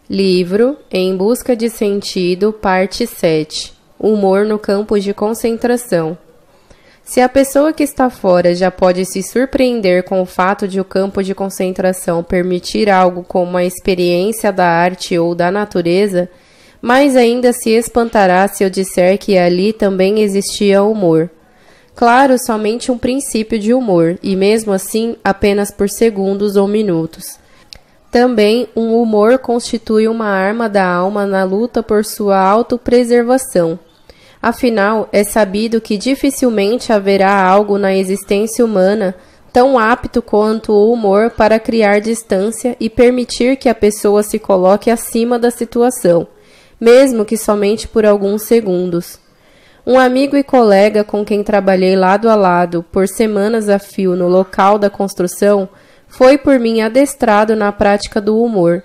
Livro Em Busca de Sentido, Parte 7. Humor no campo de concentração. Se a pessoa que está fora já pode se surpreender com o fato de o campo de concentração permitir algo como a experiência da arte ou da natureza, mais ainda se espantará se eu disser que ali também existia humor. Claro, somente um princípio de humor, e mesmo assim apenas por segundos ou minutos. Também, um humor constitui uma arma da alma na luta por sua autopreservação. Afinal, é sabido que dificilmente haverá algo na existência humana tão apto quanto o humor para criar distância e permitir que a pessoa se coloque acima da situação, mesmo que somente por alguns segundos. Um amigo e colega com quem trabalhei lado a lado por semanas a fio no local da construção foi por mim adestrado na prática do humor.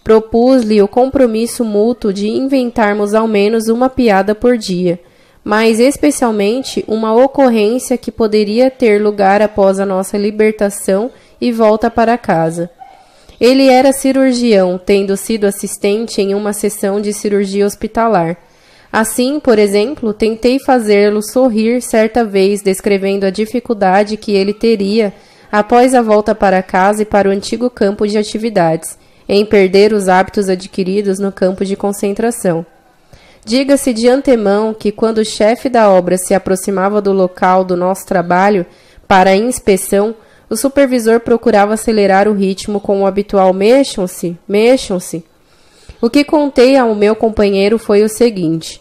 Propus-lhe o compromisso mútuo de inventarmos ao menos uma piada por dia, mas especialmente uma ocorrência que poderia ter lugar após a nossa libertação e volta para casa. Ele era cirurgião, tendo sido assistente em uma sessão de cirurgia hospitalar. Assim, por exemplo, tentei fazê-lo sorrir certa vez, descrevendo a dificuldade que ele teria após a volta para casa e para o antigo campo de atividades, em perder os hábitos adquiridos no campo de concentração. Diga-se de antemão que quando o chefe da obra se aproximava do local do nosso trabalho para a inspeção, o supervisor procurava acelerar o ritmo com o habitual mexam-se, mexam-se. O que contei ao meu companheiro foi o seguinte: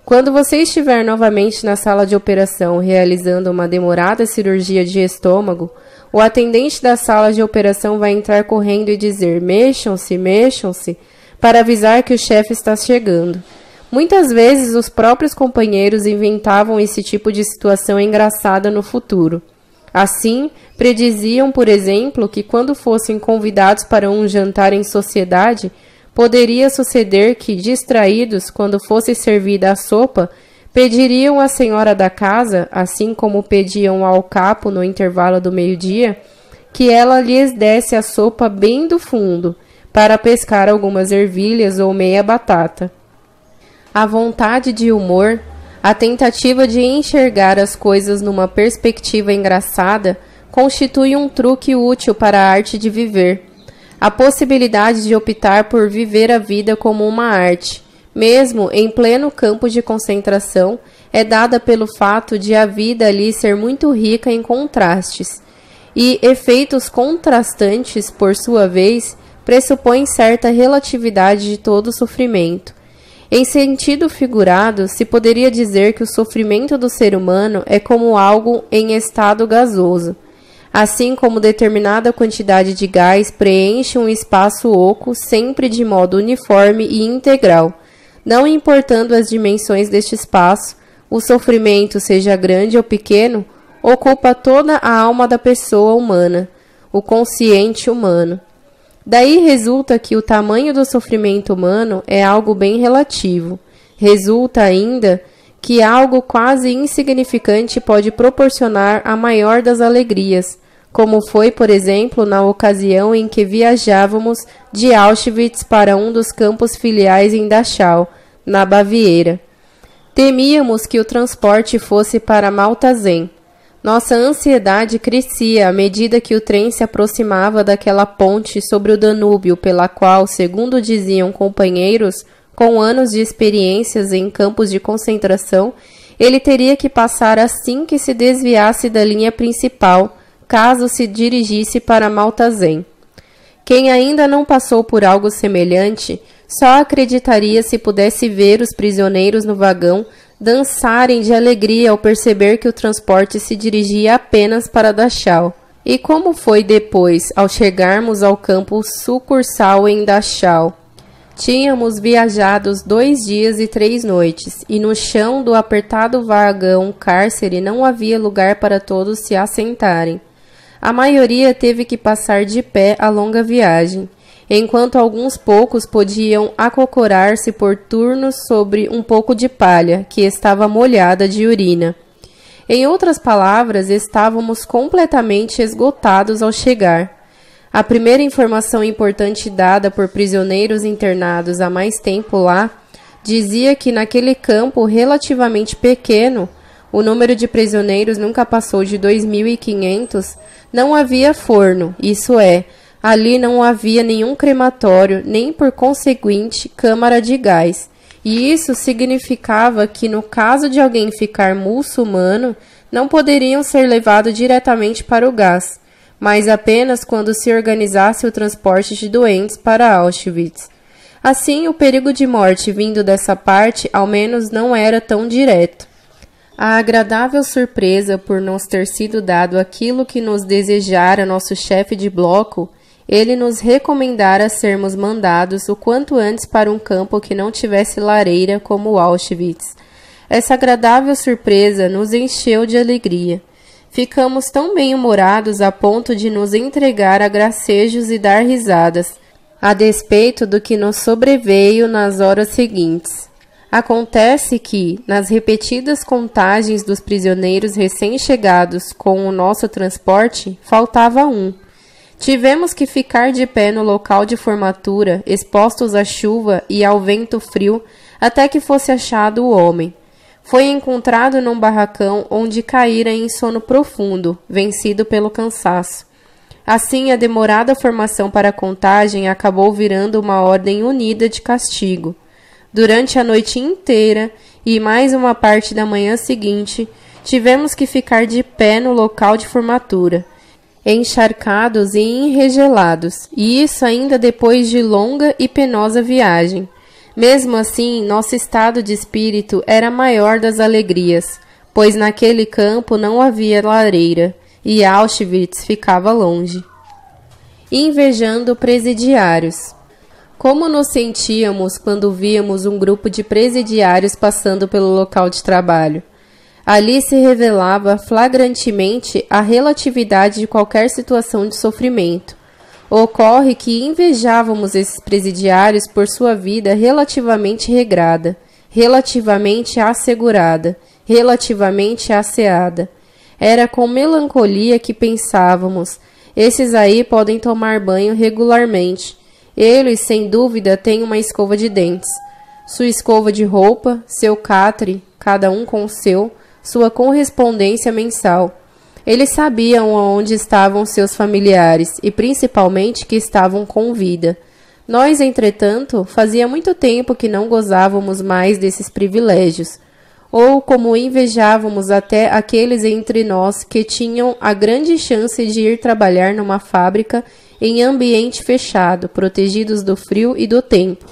quando você estiver novamente na sala de operação realizando uma demorada cirurgia de estômago, o atendente da sala de operação vai entrar correndo e dizer mexam-se, mexam-se, para avisar que o chefe está chegando. Muitas vezes os próprios companheiros inventavam esse tipo de situação engraçada no futuro. Assim, prediziam, por exemplo, que quando fossem convidados para um jantar em sociedade, poderia suceder que, distraídos, quando fosse servida a sopa, pediriam à senhora da casa, assim como pediam ao capo no intervalo do meio-dia, que ela lhes desse a sopa bem do fundo, para pescar algumas ervilhas ou meia batata. A vontade de humor, a tentativa de enxergar as coisas numa perspectiva engraçada, constitui um truque útil para a arte de viver. A possibilidade de optar por viver a vida como uma arte, mesmo em pleno campo de concentração, é dada pelo fato de a vida ali ser muito rica em contrastes, e efeitos contrastantes, por sua vez, pressupõem certa relatividade de todo sofrimento. Em sentido figurado, se poderia dizer que o sofrimento do ser humano é como algo em estado gasoso. Assim como determinada quantidade de gás preenche um espaço oco sempre de modo uniforme e integral. Não importando as dimensões deste espaço, o sofrimento, seja grande ou pequeno, ocupa toda a alma da pessoa humana, o consciente humano. Daí resulta que o tamanho do sofrimento humano é algo bem relativo. Resulta ainda que algo quase insignificante pode proporcionar a maior das alegrias, como foi, por exemplo, na ocasião em que viajávamos de Auschwitz para um dos campos filiais em Dachau, na Baviera. Temíamos que o transporte fosse para Mauthausen. Nossa ansiedade crescia à medida que o trem se aproximava daquela ponte sobre o Danúbio, pela qual, segundo diziam companheiros com anos de experiências em campos de concentração, ele teria que passar assim que se desviasse da linha principal, caso se dirigisse para Mauthausen. Quem ainda não passou por algo semelhante, só acreditaria se pudesse ver os prisioneiros no vagão dançarem de alegria ao perceber que o transporte se dirigia apenas para Dachau. E como foi depois, ao chegarmos ao campo sucursal em Dachau? Tínhamos viajado 2 dias e 3 noites, e no chão do apertado vagão cárcere não havia lugar para todos se assentarem. A maioria teve que passar de pé a longa viagem, enquanto alguns poucos podiam acocorar-se por turnos sobre um pouco de palha, que estava molhada de urina. Em outras palavras, estávamos completamente esgotados ao chegar. A primeira informação importante dada por prisioneiros internados há mais tempo lá dizia que naquele campo relativamente pequeno, o número de prisioneiros nunca passou de 2.500, não havia forno, isso é, ali não havia nenhum crematório, nem por conseguinte câmara de gás. E isso significava que no caso de alguém ficar muçulmano, não poderiam ser levados diretamente para o gás, mas apenas quando se organizasse o transporte de doentes para Auschwitz. Assim, o perigo de morte vindo dessa parte, ao menos, não era tão direto. A agradável surpresa por nos ter sido dado aquilo que nos desejara nosso chefe de bloco, ele nos recomendara sermos mandados o quanto antes para um campo que não tivesse lareira como Auschwitz. Essa agradável surpresa nos encheu de alegria. Ficamos tão bem-humorados a ponto de nos entregar a gracejos e dar risadas, a despeito do que nos sobreveio nas horas seguintes. Acontece que, nas repetidas contagens dos prisioneiros recém-chegados com o nosso transporte, faltava um. Tivemos que ficar de pé no local de formatura, expostos à chuva e ao vento frio, até que fosse achado o homem. Foi encontrado num barracão onde caíra em sono profundo, vencido pelo cansaço. Assim, a demorada formação para a contagem acabou virando uma ordem unida de castigo. Durante a noite inteira e mais uma parte da manhã seguinte, tivemos que ficar de pé no local de formatura, encharcados e enregelados, e isso ainda depois de longa e penosa viagem. Mesmo assim, nosso estado de espírito era a maior das alegrias, pois naquele campo não havia lareira, e Auschwitz ficava longe. Invejando presidiários. Como nos sentíamos quando víamos um grupo de presidiários passando pelo local de trabalho? Ali se revelava flagrantemente a relatividade de qualquer situação de sofrimento. Ocorre que invejávamos esses presidiários por sua vida relativamente regrada, relativamente assegurada, relativamente asseada. Era com melancolia que pensávamos, esses aí podem tomar banho regularmente. Eles, sem dúvida, têm uma escova de dentes, sua escova de roupa, seu catre, cada um com o seu, sua correspondência mensal. Eles sabiam onde estavam seus familiares e, principalmente, que estavam com vida. Nós, entretanto, fazia muito tempo que não gozávamos mais desses privilégios, ou como invejávamos até aqueles entre nós que tinham a grande chance de ir trabalhar numa fábrica em ambiente fechado, protegidos do frio e do tempo.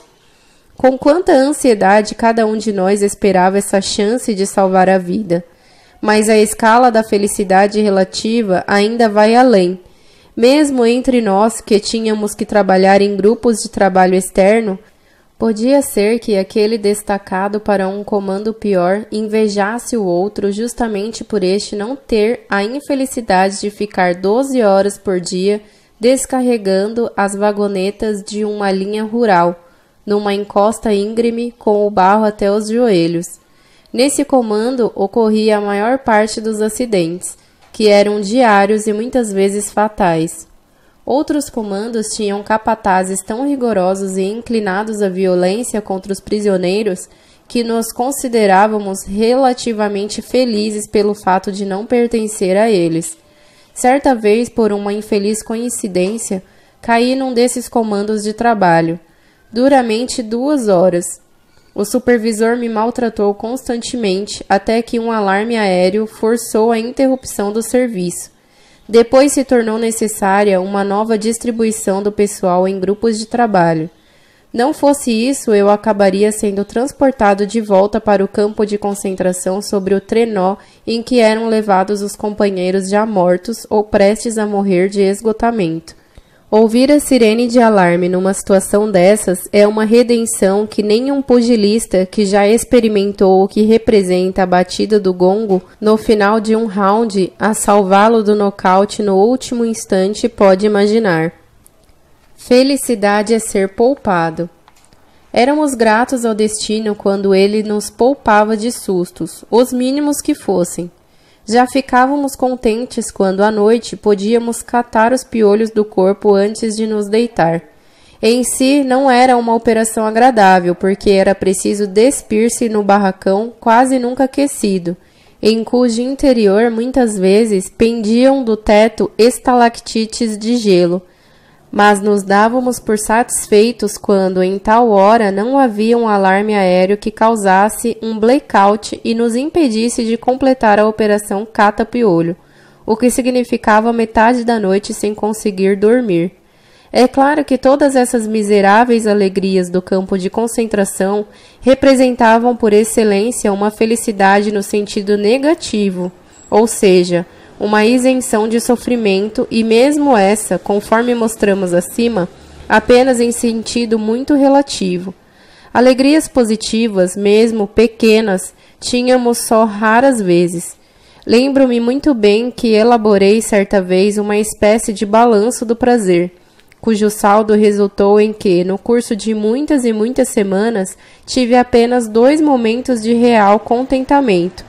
Com quanta ansiedade cada um de nós esperava essa chance de salvar a vida. Mas a escala da felicidade relativa ainda vai além. Mesmo entre nós que tínhamos que trabalhar em grupos de trabalho externo, podia ser que aquele destacado para um comando pior invejasse o outro justamente por este não ter a infelicidade de ficar 12 horas por dia descarregando as vagonetas de uma linha rural, numa encosta íngreme com o barro até os joelhos. Nesse comando ocorria a maior parte dos acidentes, que eram diários e muitas vezes fatais. Outros comandos tinham capatazes tão rigorosos e inclinados à violência contra os prisioneiros que nos considerávamos relativamente felizes pelo fato de não pertencer a eles. Certa vez, por uma infeliz coincidência, caí num desses comandos de trabalho, duramente 2 horas. O supervisor me maltratou constantemente até que um alarme aéreo forçou a interrupção do serviço. Depois se tornou necessária uma nova distribuição do pessoal em grupos de trabalho. Não fosse isso, eu acabaria sendo transportado de volta para o campo de concentração sobre o trenó em que eram levados os companheiros já mortos ou prestes a morrer de esgotamento. Ouvir a sirene de alarme numa situação dessas é uma redenção que nenhum pugilista que já experimentou o que representa a batida do gongo no final de um round a salvá-lo do nocaute no último instante pode imaginar. Felicidade é ser poupado. Éramos gratos ao destino quando ele nos poupava de sustos, os mínimos que fossem. Já ficávamos contentes quando à noite podíamos catar os piolhos do corpo antes de nos deitar. Em si, não era uma operação agradável, porque era preciso despir-se no barracão quase nunca aquecido, em cujo interior muitas vezes pendiam do teto estalactites de gelo. Mas nos dávamos por satisfeitos quando, em tal hora, não havia um alarme aéreo que causasse um blackout e nos impedisse de completar a operação cata-piolho, o que significava metade da noite sem conseguir dormir. É claro que todas essas miseráveis alegrias do campo de concentração representavam por excelência uma felicidade no sentido negativo, ou seja, uma isenção de sofrimento, e mesmo essa, conforme mostramos acima, apenas em sentido muito relativo. Alegrias positivas, mesmo pequenas, tínhamos só raras vezes. Lembro-me muito bem que elaborei certa vez uma espécie de balanço do prazer, cujo saldo resultou em que, no curso de muitas e muitas semanas, tive apenas 2 momentos de real contentamento.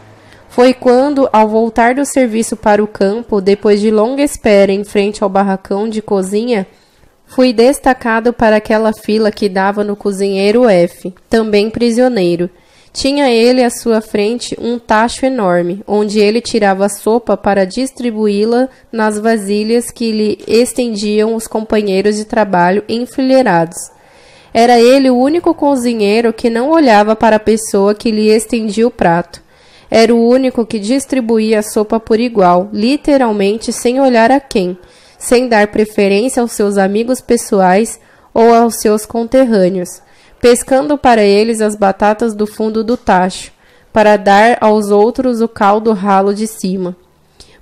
Foi quando, ao voltar do serviço para o campo, depois de longa espera em frente ao barracão de cozinha, fui destacado para aquela fila que dava no cozinheiro F, também prisioneiro. Tinha ele à sua frente um tacho enorme, onde ele tirava a sopa para distribuí-la nas vasilhas que lhe estendiam os companheiros de trabalho enfileirados. Era ele o único cozinheiro que não olhava para a pessoa que lhe estendia o prato. Era o único que distribuía a sopa por igual, literalmente sem olhar a quem, sem dar preferência aos seus amigos pessoais ou aos seus conterrâneos, pescando para eles as batatas do fundo do tacho, para dar aos outros o caldo ralo de cima.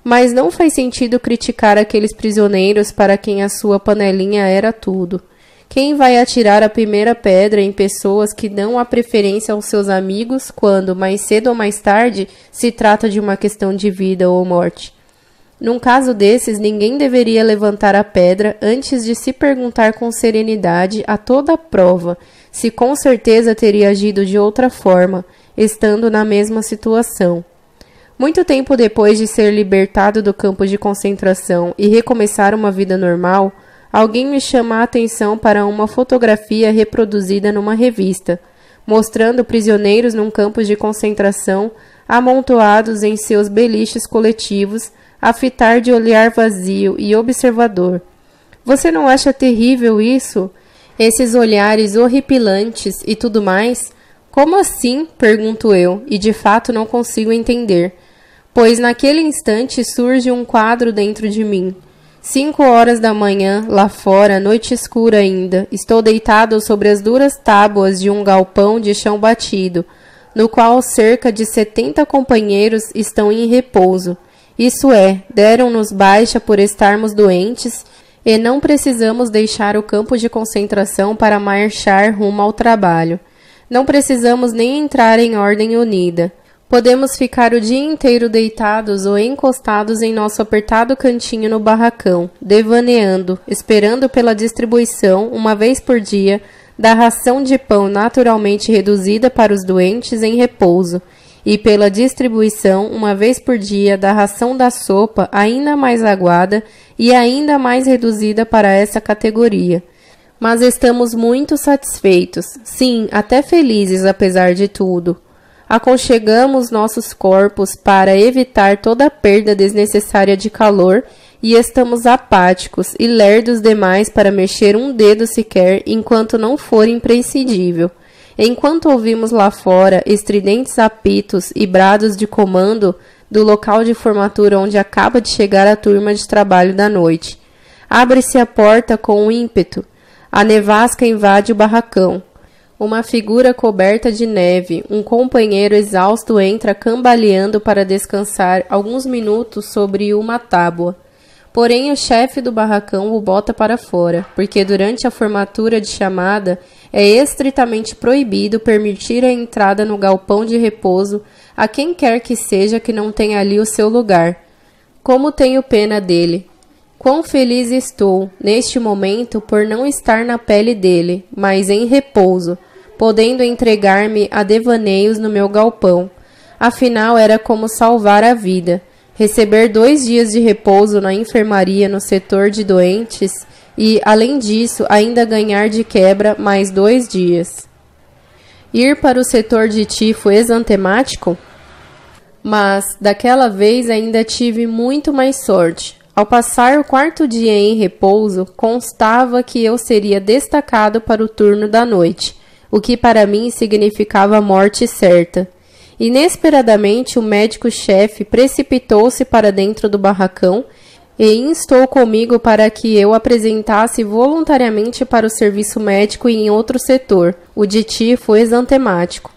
Mas não faz sentido criticar aqueles prisioneiros para quem a sua panelinha era tudo. Quem vai atirar a primeira pedra em pessoas que dão a preferência aos seus amigos quando, mais cedo ou mais tarde, se trata de uma questão de vida ou morte? Num caso desses, ninguém deveria levantar a pedra antes de se perguntar com serenidade a toda a prova se com certeza teria agido de outra forma, estando na mesma situação. Muito tempo depois de ser libertado do campo de concentração e recomeçar uma vida normal, alguém me chama a atenção para uma fotografia reproduzida numa revista, mostrando prisioneiros num campo de concentração amontoados em seus beliches coletivos, a fitar de olhar vazio e observador. Você não acha terrível isso? Esses olhares horripilantes e tudo mais? Como assim? Pergunto eu, e de fato não consigo entender, pois naquele instante surge um quadro dentro de mim. 5 horas da manhã, lá fora, noite escura ainda, estou deitado sobre as duras tábuas de um galpão de chão batido, no qual cerca de 70 companheiros estão em repouso. Isso é, deram-nos baixa por estarmos doentes e não precisamos deixar o campo de concentração para marchar rumo ao trabalho. Não precisamos nem entrar em ordem unida. Podemos ficar o dia inteiro deitados ou encostados em nosso apertado cantinho no barracão, devaneando, esperando pela distribuição, uma vez por dia, da ração de pão naturalmente reduzida para os doentes em repouso, e pela distribuição, uma vez por dia, da ração da sopa ainda mais aguada e ainda mais reduzida para essa categoria. Mas estamos muito satisfeitos, sim, até felizes apesar de tudo. Aconchegamos nossos corpos para evitar toda a perda desnecessária de calor e estamos apáticos e lerdos demais para mexer um dedo sequer enquanto não for imprescindível. Enquanto ouvimos lá fora estridentes apitos e brados de comando do local de formatura onde acaba de chegar a turma de trabalho da noite. Abre-se a porta com um ímpeto. A nevasca invade o barracão. Uma figura coberta de neve, um companheiro exausto entra cambaleando para descansar alguns minutos sobre uma tábua. Porém, o chefe do barracão o bota para fora, porque durante a formatura de chamada é estritamente proibido permitir a entrada no galpão de repouso a quem quer que seja que não tenha ali o seu lugar. Como tenho pena dele! Quão feliz estou, neste momento, por não estar na pele dele, mas em repouso, podendo entregar-me a devaneios no meu galpão. Afinal, era como salvar a vida. receber 2 dias de repouso na enfermaria no setor de doentes e, além disso, ainda ganhar de quebra mais 2 dias. Ir para o setor de tifo exantemático? Mas, daquela vez, ainda tive muito mais sorte. Ao passar o 4º dia em repouso, constava que eu seria destacado para o turno da noite, o que para mim significava morte certa. Inesperadamente, o médico-chefe precipitou-se para dentro do barracão e instou comigo para que eu apresentasse voluntariamente para o serviço médico em outro setor, o de tifo exantemático.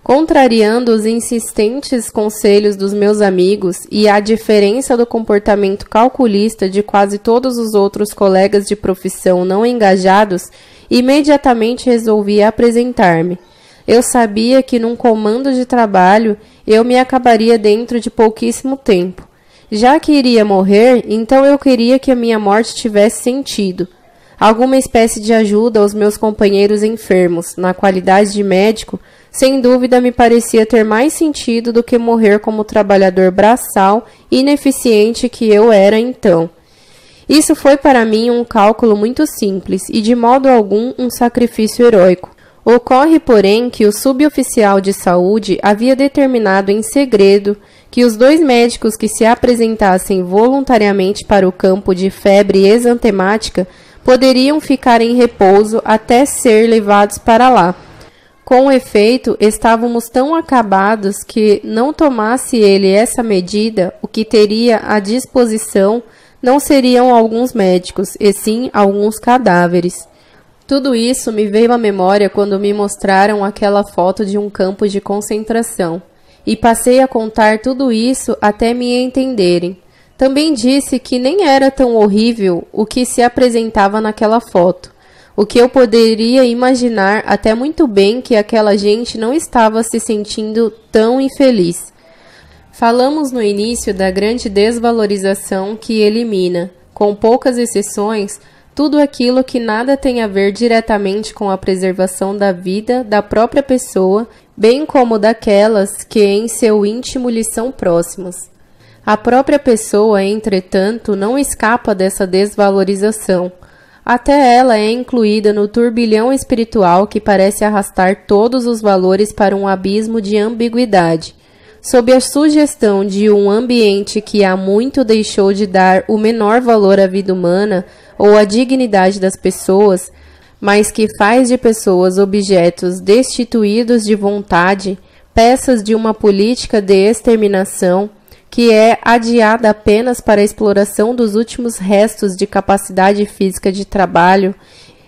Contrariando os insistentes conselhos dos meus amigos e a diferença do comportamento calculista de quase todos os outros colegas de profissão não engajados, imediatamente resolvi apresentar-me. Eu sabia que num comando de trabalho eu me acabaria dentro de pouquíssimo tempo. Já que iria morrer, então eu queria que a minha morte tivesse sentido. Alguma espécie de ajuda aos meus companheiros enfermos, na qualidade de médico, sem dúvida me parecia ter mais sentido do que morrer como trabalhador braçal e ineficiente que eu era então. Isso foi para mim um cálculo muito simples e de modo algum um sacrifício heróico. Ocorre, porém, que o suboficial de saúde havia determinado em segredo que os 2 médicos que se apresentassem voluntariamente para o campo de febre exantemática poderiam ficar em repouso até ser levados para lá. Com efeito, estávamos tão acabados que, não tomasse ele essa medida, o que teria à disposição não seriam alguns médicos, e sim alguns cadáveres. Tudo isso me veio à memória quando me mostraram aquela foto de um campo de concentração, e passei a contar tudo isso até me entenderem. Também disse que nem era tão horrível o que se apresentava naquela foto. O que eu poderia imaginar até muito bem que aquela gente não estava se sentindo tão infeliz. Falamos no início da grande desvalorização que elimina, com poucas exceções, tudo aquilo que nada tem a ver diretamente com a preservação da vida da própria pessoa, bem como daquelas que em seu íntimo lhe são próximas. A própria pessoa, entretanto, não escapa dessa desvalorização. Até ela é incluída no turbilhão espiritual que parece arrastar todos os valores para um abismo de ambiguidade. Sob a sugestão de um ambiente que há muito deixou de dar o menor valor à vida humana ou à dignidade das pessoas, mas que faz de pessoas objetos destituídos de vontade, peças de uma política de exterminação, que é adiada apenas para a exploração dos últimos restos de capacidade física de trabalho,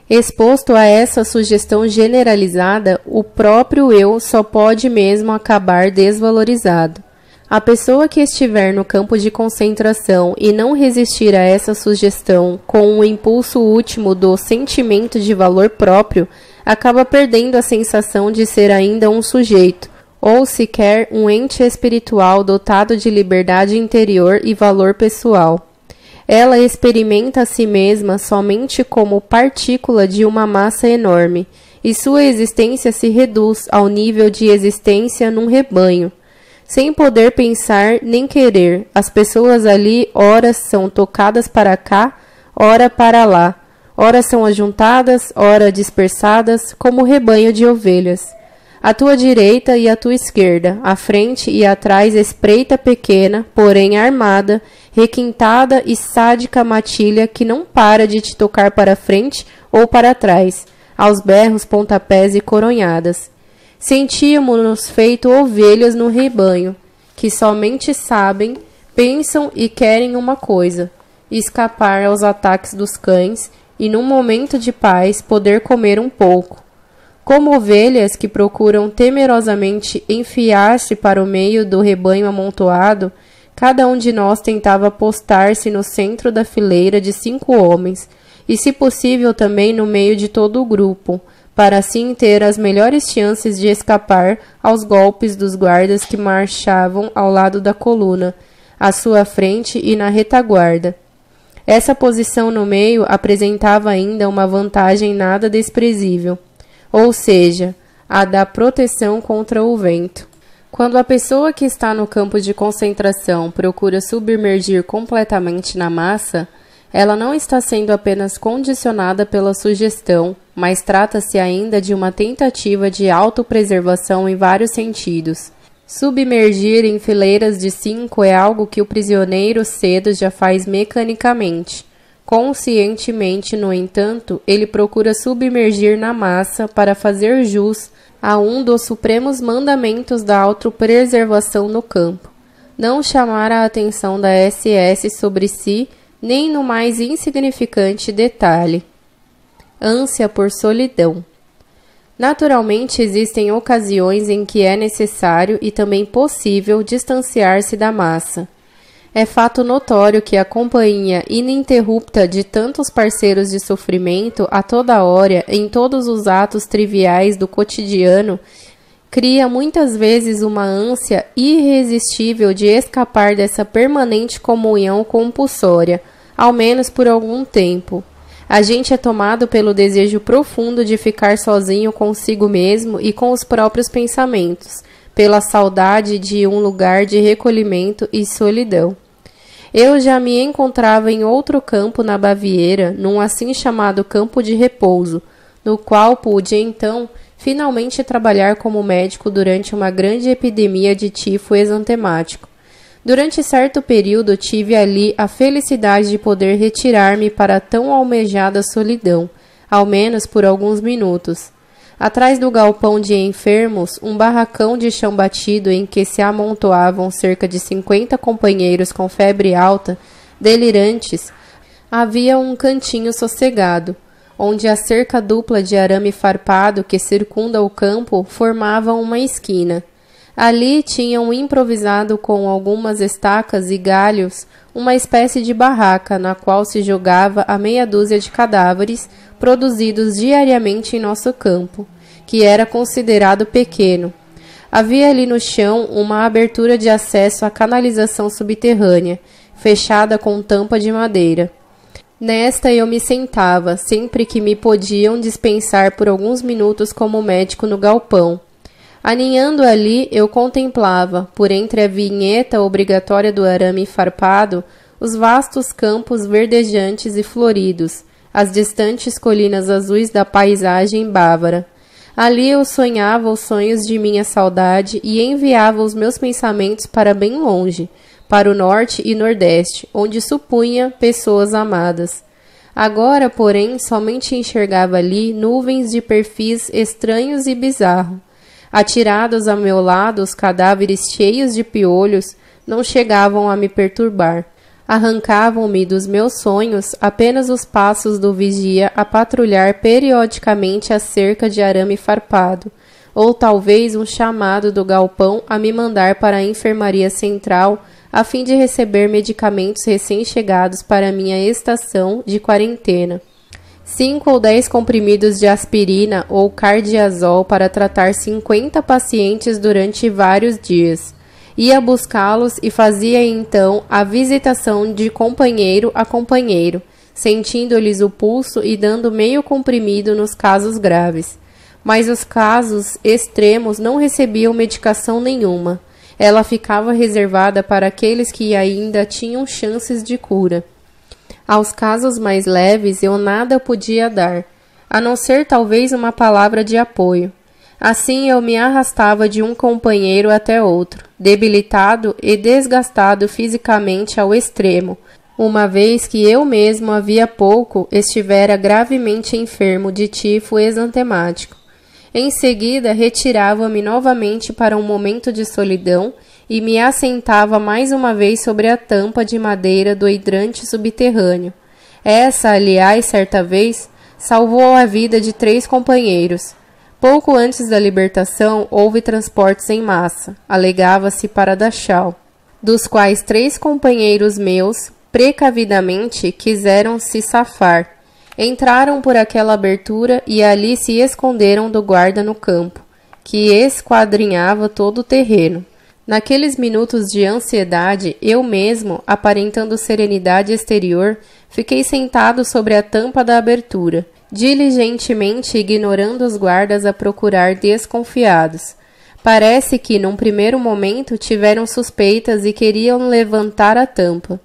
exposto a essa sugestão generalizada, o próprio eu só pode mesmo acabar desvalorizado. A pessoa que estiver no campo de concentração e não resistir a essa sugestão com o impulso último do sentimento de valor próprio, acaba perdendo a sensação de ser ainda um sujeito, ou sequer um ente espiritual dotado de liberdade interior e valor pessoal. Ela experimenta a si mesma somente como partícula de uma massa enorme, e sua existência se reduz ao nível de existência num rebanho. Sem poder pensar nem querer, as pessoas ali ora são tocadas para cá, ora para lá, ora são ajuntadas, ora dispersadas, como rebanho de ovelhas. À tua direita e à tua esquerda, à frente e atrás espreita pequena, porém armada, requintada e sádica matilha que não para de te tocar para frente ou para trás, aos berros, pontapés e coronhadas. Sentíamos-nos feito ovelhas no rebanho, que somente sabem, pensam e querem uma coisa, escapar aos ataques dos cães e, num momento de paz, poder comer um pouco. Como ovelhas que procuram temerosamente enfiar-se para o meio do rebanho amontoado, cada um de nós tentava postar-se no centro da fileira de 5 homens, e se possível também no meio de todo o grupo, para assim ter as melhores chances de escapar aos golpes dos guardas que marchavam ao lado da coluna, à sua frente e na retaguarda. Essa posição no meio apresentava ainda uma vantagem nada desprezível, ou seja, a da proteção contra o vento. Quando a pessoa que está no campo de concentração procura submergir completamente na massa, ela não está sendo apenas condicionada pela sugestão, mas trata-se ainda de uma tentativa de autopreservação em vários sentidos. Submergir em fileiras de 5 é algo que o prisioneiro cedo já faz mecanicamente. Conscientemente, no entanto, ele procura submergir na massa para fazer jus a um dos supremos mandamentos da autopreservação no campo: não chamar a atenção da SS sobre si, nem no mais insignificante detalhe. Ânsia por solidão. Naturalmente, existem ocasiões em que é necessário e também possível distanciar-se da massa. É fato notório que a companhia ininterrupta de tantos parceiros de sofrimento a toda hora, em todos os atos triviais do cotidiano, cria muitas vezes uma ânsia irresistível de escapar dessa permanente comunhão compulsória, ao menos por algum tempo. A gente é tomado pelo desejo profundo de ficar sozinho consigo mesmo e com os próprios pensamentos, pela saudade de um lugar de recolhimento e solidão. Eu já me encontrava em outro campo na Baviera, num assim chamado campo de repouso, no qual pude, então, finalmente trabalhar como médico durante uma grande epidemia de tifo exantemático. Durante certo período tive ali a felicidade de poder retirar-me para a tão almejada solidão, ao menos por alguns minutos. Atrás do galpão de enfermos, um barracão de chão batido em que se amontoavam cerca de 50 companheiros com febre alta, delirantes, havia um cantinho sossegado, onde a cerca dupla de arame farpado que circunda o campo formava uma esquina. Ali tinham improvisado com algumas estacas e galhos uma espécie de barraca na qual se jogava a meia dúzia de cadáveres produzidos diariamente em nosso campo, que era considerado pequeno. Havia ali no chão uma abertura de acesso à canalização subterrânea, fechada com tampa de madeira. Nesta eu me sentava, sempre que me podiam dispensar por alguns minutos como médico no galpão. Aninhando ali, eu contemplava, por entre a vinheta obrigatória do arame farpado, os vastos campos verdejantes e floridos, as distantes colinas azuis da paisagem bávara. Ali eu sonhava os sonhos de minha saudade e enviava os meus pensamentos para bem longe, para o norte e nordeste, onde supunha pessoas amadas. Agora, porém, somente enxergava ali nuvens de perfis estranhos e bizarros. Atirados a meu lado, os cadáveres cheios de piolhos não chegavam a me perturbar. Arrancavam-me dos meus sonhos apenas os passos do vigia a patrulhar periodicamente a cerca de arame farpado, ou talvez um chamado do galpão a me mandar para a enfermaria central a fim de receber medicamentos recém-chegados para minha estação de quarentena. 5 ou 10 comprimidos de aspirina ou cardiazol para tratar 50 pacientes durante vários dias. Ia buscá-los e fazia então a visitação de companheiro a companheiro, sentindo-lhes o pulso e dando meio comprimido nos casos graves. Mas os casos extremos não recebiam medicação nenhuma. Ela ficava reservada para aqueles que ainda tinham chances de cura. Aos casos mais leves eu nada podia dar, a não ser talvez uma palavra de apoio. Assim eu me arrastava de um companheiro até outro, debilitado e desgastado fisicamente ao extremo, uma vez que eu mesmo havia pouco estivera gravemente enfermo de tifo exantemático. Em seguida retirava-me novamente para um momento de solidão e me assentava mais uma vez sobre a tampa de madeira do hidrante subterrâneo. Essa, aliás, certa vez, salvou a vida de 3 companheiros. Pouco antes da libertação, houve transportes em massa, alegava-se para Dachau, dos quais 3 companheiros meus, precavidamente, quiseram se safar. Entraram por aquela abertura e ali se esconderam do guarda no campo, que esquadrinhava todo o terreno. Naqueles minutos de ansiedade, eu mesmo, aparentando serenidade exterior, fiquei sentado sobre a tampa da abertura, diligentemente ignorando os guardas a procurar desconfiados. Parece que, num primeiro momento, tiveram suspeitas e queriam levantar a tampa.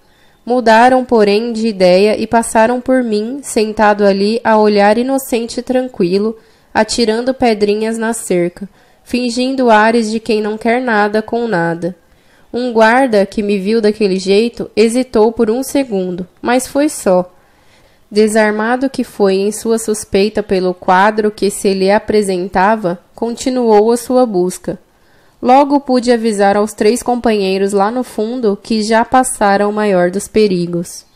Mudaram, porém, de ideia e passaram por mim, sentado ali, a olhar inocente e tranquilo, atirando pedrinhas na cerca, fingindo ares de quem não quer nada com nada. Um guarda, que me viu daquele jeito, hesitou por um segundo, mas foi só. Desarmado que foi em sua suspeita pelo quadro que se lhe apresentava, continuou a sua busca. Logo pude avisar aos 3 companheiros lá no fundo que já passara o maior dos perigos.